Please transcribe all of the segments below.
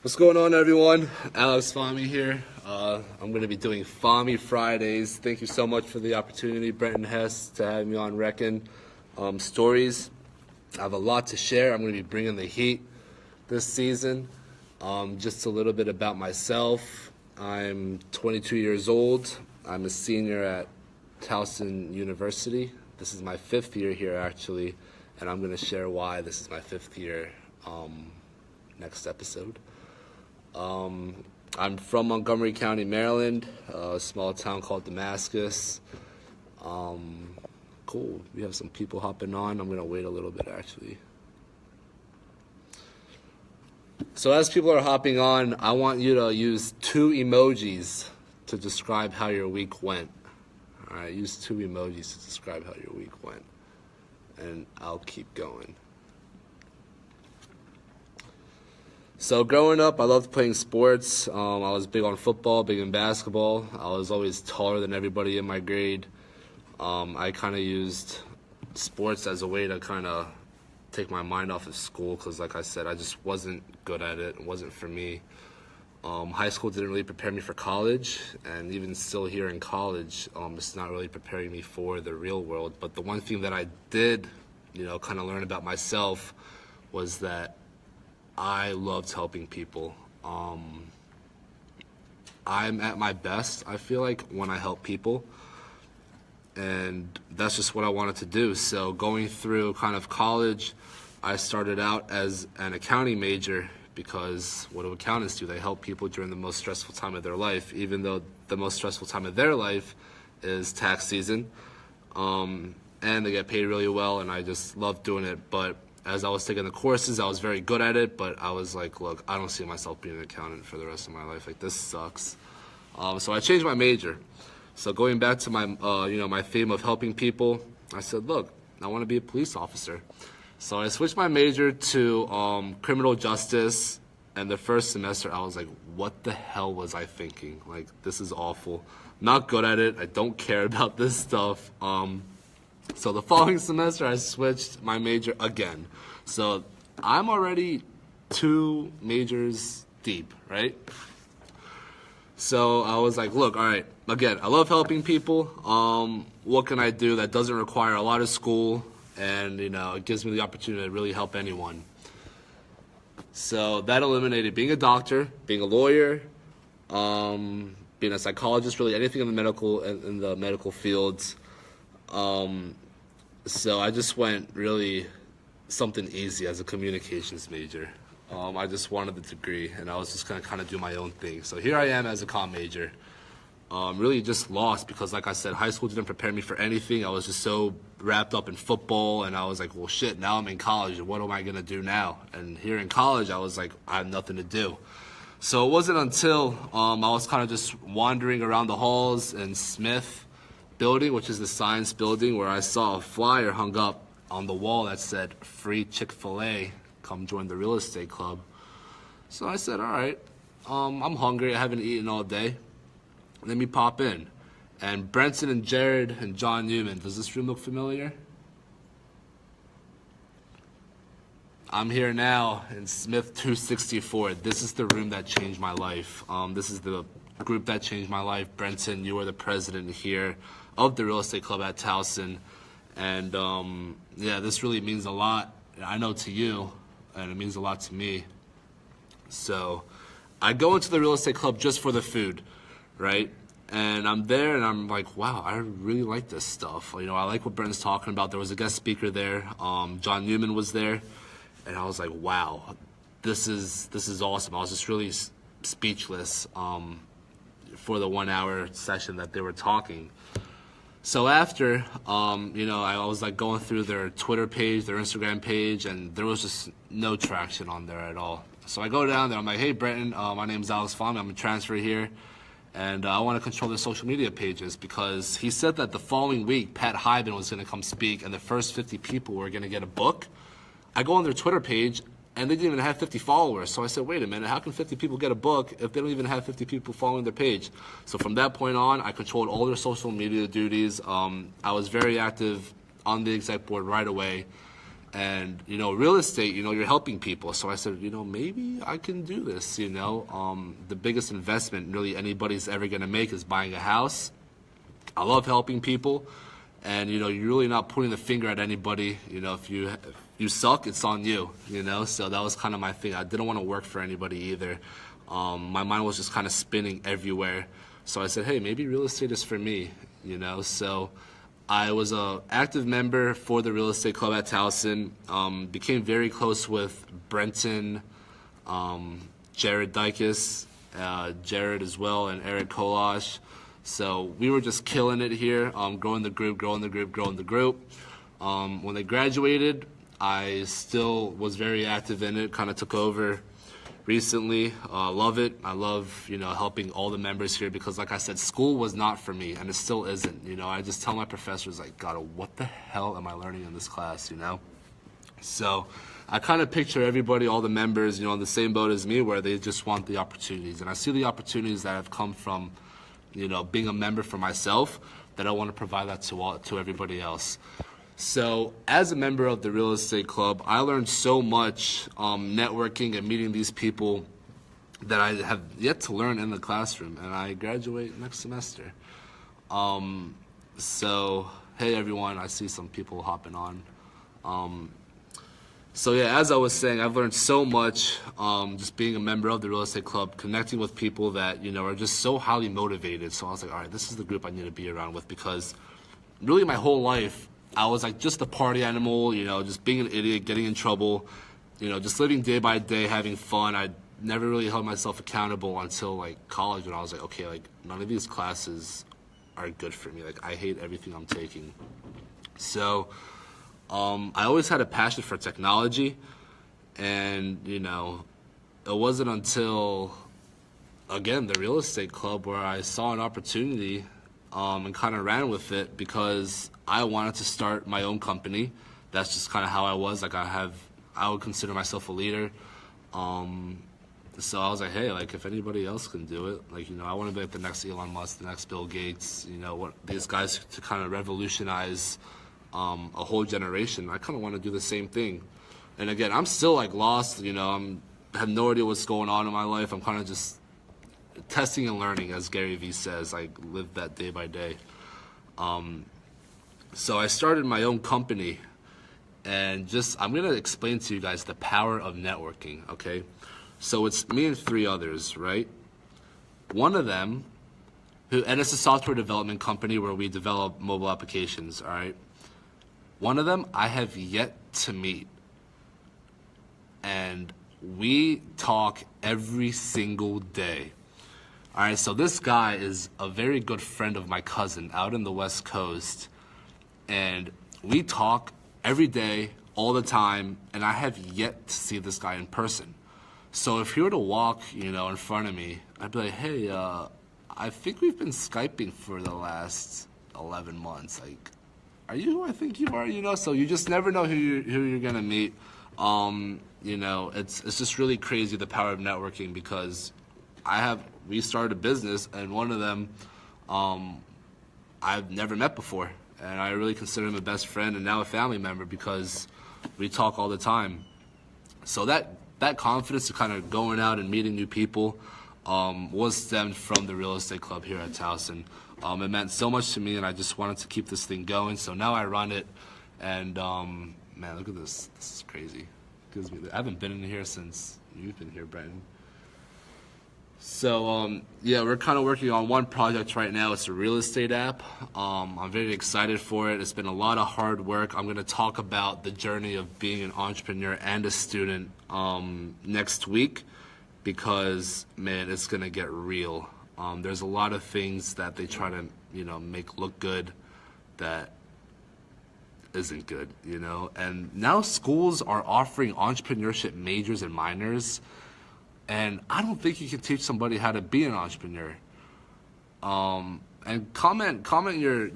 What's going on, everyone? Alex Fahmy here. I'm going to be doing Fahmy Fridays. Thank you so much for the opportunity, Brent and Hess, to have me on Recn. Stories. I have a lot to share. I'm going to be bringing the heat this season. Just a little bit about myself. I'm 22 years old. I'm a senior at Towson University. This is my 5th year here, actually, and I'm going to share why this is my 5th year next episode. I'm from Montgomery County, Maryland, a small town called Damascus. Cool. We have some people hopping on. I'm going to wait a little bit, actually. So as people are hopping on, I want you to use 2 emojis to describe how your week went. All right, use 2 emojis to describe how your week went. And I'll keep going. So growing up, I loved playing sports. I was big on football, big in basketball. I was always taller than everybody in my grade. I kind of used sports as a way to kind of take my mind off of school because, like I said, I just wasn't good at it. It wasn't for me. High school didn't really prepare me for college, and even still here in college, it's not really preparing me for the real world. But the one thing that I did, kind of learn about myself was that I loved helping people. I'm at my best, I feel like, when I help people. And that's just what I wanted to do. So going through kind of college, I started out as an accounting major because what do accountants do? They help people during the most stressful time of their life, even though the most stressful time of their life is tax season. And they get paid really well, and I just love doing it. But as I was taking the courses, I was very good at it, but I was like, look, I don't see myself being an accountant for the rest of my life. Like, this sucks. So I changed my major. So going back to my, my theme of helping people, I said, look, I want to be a police officer. So I switched my major to criminal justice, and the first semester I was like, what the hell was I thinking? Like, this is awful. Not good at it. I don't care about this stuff. So the following semester, I switched my major again. So I'm already 2 majors deep, right? So I was like, look, all right, again, I love helping people. What can I do that doesn't require a lot of school and, it gives me the opportunity to really help anyone? So that eliminated being a doctor, being a lawyer, being a psychologist, really anything in the medical fields. So I just went really something easy as a communications major. I just wanted the degree, and I was just going to kind of do my own thing. So here I am as a comm major. Really just lost because, like I said, high school didn't prepare me for anything. I was just so wrapped up in football, and I was like, well, shit, now I'm in college, and what am I going to do now? And here in college, I was like, I have nothing to do. So it wasn't until I was kind of just wandering around the halls in Smith building, which is the science building, where I saw a flyer hung up on the wall that said, free Chick-fil-A, come join the real estate club. So I said, all right, I'm hungry, I haven't eaten all day. Let me pop in. And Brenton and Jared and John Newman, does this room look familiar? I'm here now in Smith 264. This is the room that changed my life. This is the group that changed my life. Brenton, you are the president here of the real estate club at Towson. And this really means a lot, I know, to you, and it means a lot to me. So I go into the real estate club just for the food, right? And I'm there, and I'm like, wow, I really like this stuff. I like what Brenton's talking about. There was a guest speaker there. John Newman was there. And I was like, wow, this is awesome. I was just really speechless for the 1-hour session that they were talking. So after, I was like going through their Twitter page, their Instagram page, and there was just no traction on there at all. So I go down there, I'm like, hey, Brenton, my name's Alex Fahmy, I'm a transfer here, and I want to control their social media pages because he said that the following week, Pat Hyben was going to come speak, and the first 50 people were going to get a book. I go on their Twitter page, and they didn't even have 50 followers. So I said, wait a minute, how can 50 people get a book if they don't even have 50 people following their page? So from that point on, I controlled all their social media duties. I was very active on the exec board right away. And, real estate, you're helping people. So I said, maybe I can do this, The biggest investment really anybody's ever going to make is buying a house. I love helping people. And, you're really not pointing the finger at anybody. If you suck, it's on you, So that was kind of my thing. I didn't want to work for anybody either. My mind was just kind of spinning everywhere. So I said, hey, maybe real estate is for me, So I was an active member for the real estate club at Towson, became very close with Brenton, Jared Dykes, Jared as well, and Eric Kolash. So we were just killing it here, growing the group. When they graduated, I still was very active in it, kind of took over recently. Love it. I love, helping all the members here because, like I said, school was not for me, and it still isn't. I just tell my professors, like, God, what the hell am I learning in this class, So I kind of picture everybody, all the members, on the same boat as me, where they just want the opportunities. And I see the opportunities that have come from, being a member for myself, that I want to provide that to everybody else. So as a member of the real estate club, I learned so much networking and meeting these people that I have yet to learn in the classroom, and I graduate next semester. So, hey everyone, I see some people hopping on. So yeah, as I was saying, I've learned so much just being a member of the real estate club, connecting with people that, are just so highly motivated. So I was like, all right, this is the group I need to be around with, because really my whole life, I was like just a party animal, just being an idiot, getting in trouble, just living day by day, having fun. I never really held myself accountable until like college, when I was like, okay, like none of these classes are good for me. Like I hate everything I'm taking. So I always had a passion for technology, and it wasn't until, again, the real estate club where I saw an opportunity and kind of ran with it, because I wanted to start my own company. That's just kind of how I was. Like I would consider myself a leader. So I was like, hey, like if anybody else can do it, like, I want to be like the next Elon Musk, the next Bill Gates, what these guys to kind of revolutionize a whole generation. I kind of want to do the same thing. And again, I'm still like lost, I have no idea what's going on in my life. I'm kind of just testing and learning, as Gary Vee says. I live that day by day. So I started my own company, and I'm going to explain to you guys the power of networking, okay? So it's me and 3 others, right? One of them, and it's a software development company where we develop mobile applications, all right? One of them I have yet to meet, and we talk every single day. All right, so this guy is a very good friend of my cousin out in the West Coast, and we talk every day, all the time, and I have yet to see this guy in person. So if he were to walk, in front of me, I'd be like, hey, I think we've been Skyping for the last 11 months. Like, are you who I think you are? So you just never know who you're gonna meet. It's just really crazy, the power of networking, because we started a business, and one of them I've never met before, and I really consider him a best friend and now a family member, because we talk all the time. So that confidence to kind of going out and meeting new people was stemmed from the real estate club here at Towson. It meant so much to me, and I just wanted to keep this thing going. So now I run it, and man, look at this. This is crazy. I haven't been in here since you've been here, Brenton. So yeah, we're kind of working on one project right now. It's a real estate app. I'm very excited for it. It's been a lot of hard work. I'm going to talk about the journey of being an entrepreneur and a student next week, because man, it's going to get real. There's a lot of things that they try to make look good that isn't good, and now schools are offering entrepreneurship majors and minors. And I don't think you can teach somebody how to be an entrepreneur. And comment your,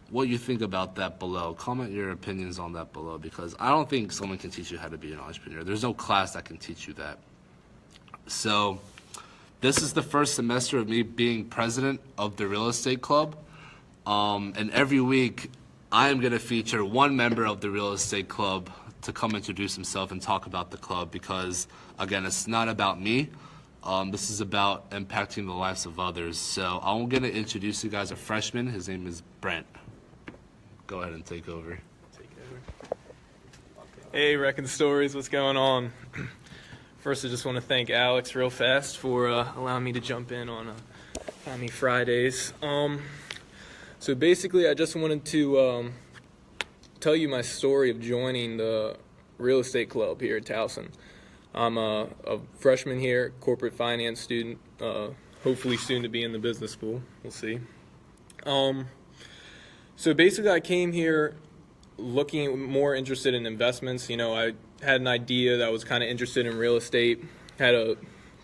what you think about that below. Comment your opinions on that below, because I don't think someone can teach you how to be an entrepreneur. There's no class that can teach you that. So this is the first semester of me being president of the real estate club. And every week I am going to feature one member of the real estate club to come introduce himself and talk about the club because, again, it's not about me. This is about impacting the lives of others. So I'm going to introduce you guys a freshman. His name is Brent. Go ahead and take over. Hey, Recn Stories, what's going on? First, I just want to thank Alex real fast for allowing me to jump in on Fahmy Fridays. So basically, I just wanted to tell you my story of joining the real estate club here at Towson. I'm a freshman here, corporate finance student, hopefully soon to be in the business school. We'll see. So basically, I came here looking more interested in investments. You know, I had an idea that I was kind of interested in real estate, had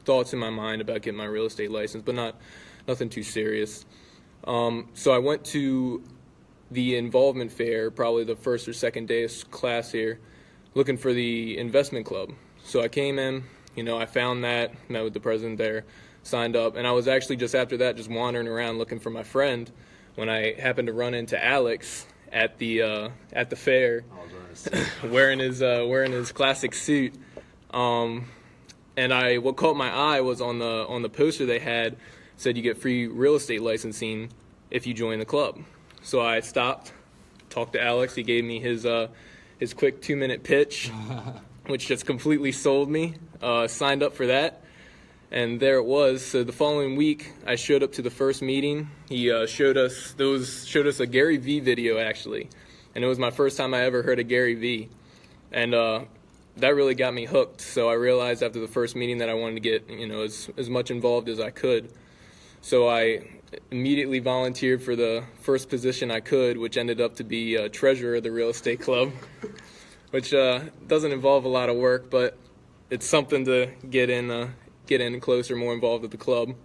thoughts in my mind about getting my real estate license, but nothing too serious. So I went to the involvement fair, probably the first or second day of class here, looking for the investment club. So I came in, you know, I found that, met with the president there, signed up, and I was actually just after that just wandering around looking for my friend when I happened to run into Alex at the fair, wearing his classic suit. And what caught my eye was on the poster they had said you get free real estate licensing if you join the club. So I stopped, talked to Alex. He gave me his quick 2-minute pitch, which just completely sold me. Signed up for that, and there it was. So the following week, I showed up to the first meeting. He showed us a Gary Vee video actually, and it was my first time I ever heard of Gary Vee, and that really got me hooked. So I realized after the first meeting that I wanted to get, you know, as much involved as I could. So I immediately volunteered for the first position I could, which ended up to be treasurer of the real estate club, which doesn't involve a lot of work, but it's something to get in closer, more involved with the club.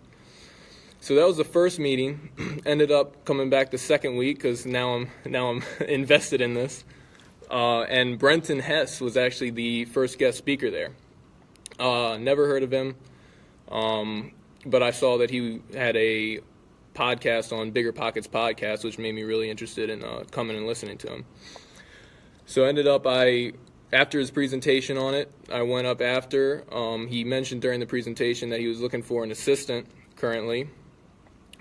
So that was the first meeting. Ended up coming back the second week because now I'm invested in this. And Brenton Hess was actually the first guest speaker there. Never heard of him. But I saw that he had a podcast on Bigger Pockets Podcast, which made me really interested in coming and listening to him. So ended up, after his presentation on it, I went up after. He mentioned during the presentation that he was looking for an assistant currently.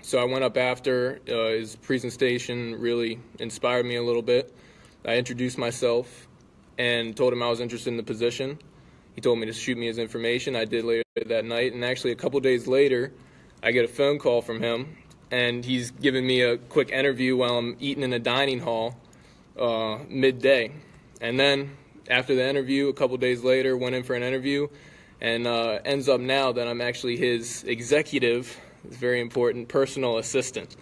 So I went up after. His presentation really inspired me a little bit. I introduced myself and told him I was interested in the position. He told me to shoot me his information. I did later that night, and actually a couple days later, I get a phone call from him, and he's giving me a quick interview while I'm eating in a dining hall midday. And then after the interview, a couple days later, went in for an interview, and ends up now that I'm actually his executive, it's very important, personal assistant.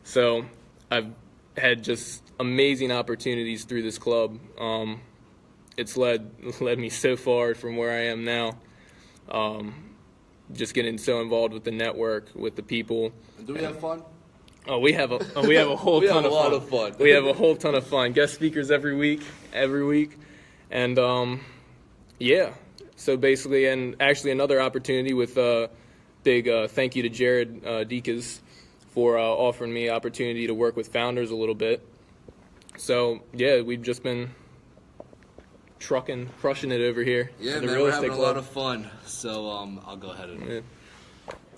So I've had just amazing opportunities through this club. It's led me so far from where I am now. Just getting so involved with the network, with the people. Do we have fun? Oh, we have a whole ton of fun. We have a lot of fun. We have a whole ton of fun. Guest speakers every week, and yeah. So basically, and actually another opportunity with big thank you to Jared Dekas for offering me opportunity to work with founders a little bit. So yeah, we've just been crushing it over here. Yeah, man, we're having a lot of fun. So I'll go ahead and. Yeah.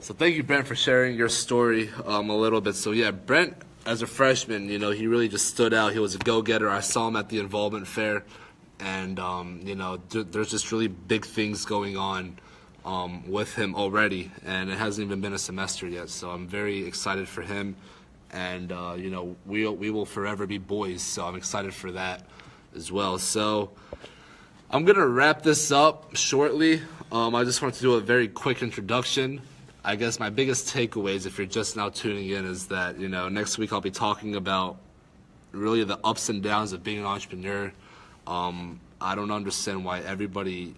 So thank you, Brent, for sharing your story a little bit. So yeah, Brent, as a freshman, you know, he really just stood out. He was a go-getter. I saw him at the involvement fair, and you know, there's just really big things going on with him already, and it hasn't even been a semester yet. So I'm very excited for him, and you know, we will forever be boys. So I'm excited for that as well. So I'm gonna wrap this up shortly. I just wanted to do a very quick introduction. I guess my biggest takeaways, if you're just now tuning in, is that, you know, next week I'll be talking about really the ups and downs of being an entrepreneur. I don't understand why everybody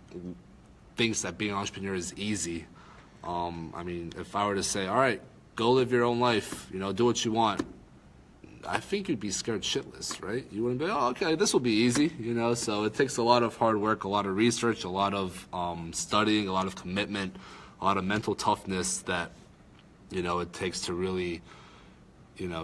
thinks that being an entrepreneur is easy. I mean, if I were to say, all right, go live your own life, you know, do what you want, I think you'd be scared shitless, right? You wouldn't be, oh, okay, this will be easy, you know? So it takes a lot of hard work, a lot of research, a lot of studying, a lot of commitment, a lot of mental toughness that, you know, it takes to really,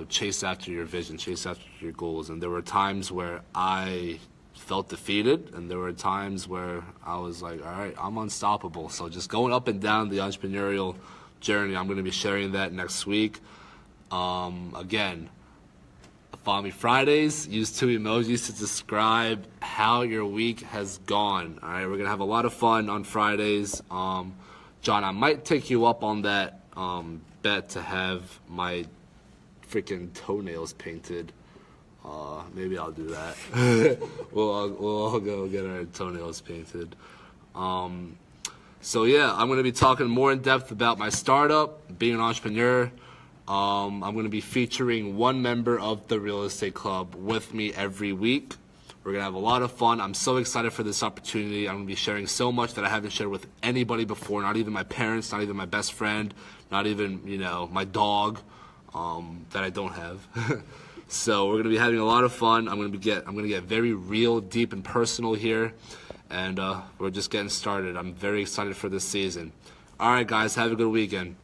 chase after your vision, chase after your goals. And there were times where I felt defeated, and there were times where I was like, all right, I'm unstoppable. So just going up and down the entrepreneurial journey, I'm going to be sharing that next week. Again, Fahmy Fridays, use 2 emojis to describe how your week has gone. All right, we're going to have a lot of fun on Fridays. John, I might take you up on that bet to have my freaking toenails painted. Maybe I'll do that. we'll all go get our toenails painted. So yeah, I'm going to be talking more in depth about my startup, being an entrepreneur. I'm going to be featuring one member of the real estate club with me every week. We're going to have a lot of fun. I'm so excited for this opportunity. I'm going to be sharing so much that I haven't shared with anybody before, not even my parents, not even my best friend, not even, my dog that I don't have. So we're going to be having a lot of fun. I'm going to get very real, deep, and personal here. And we're just getting started. I'm very excited for this season. All right, guys, have a good weekend.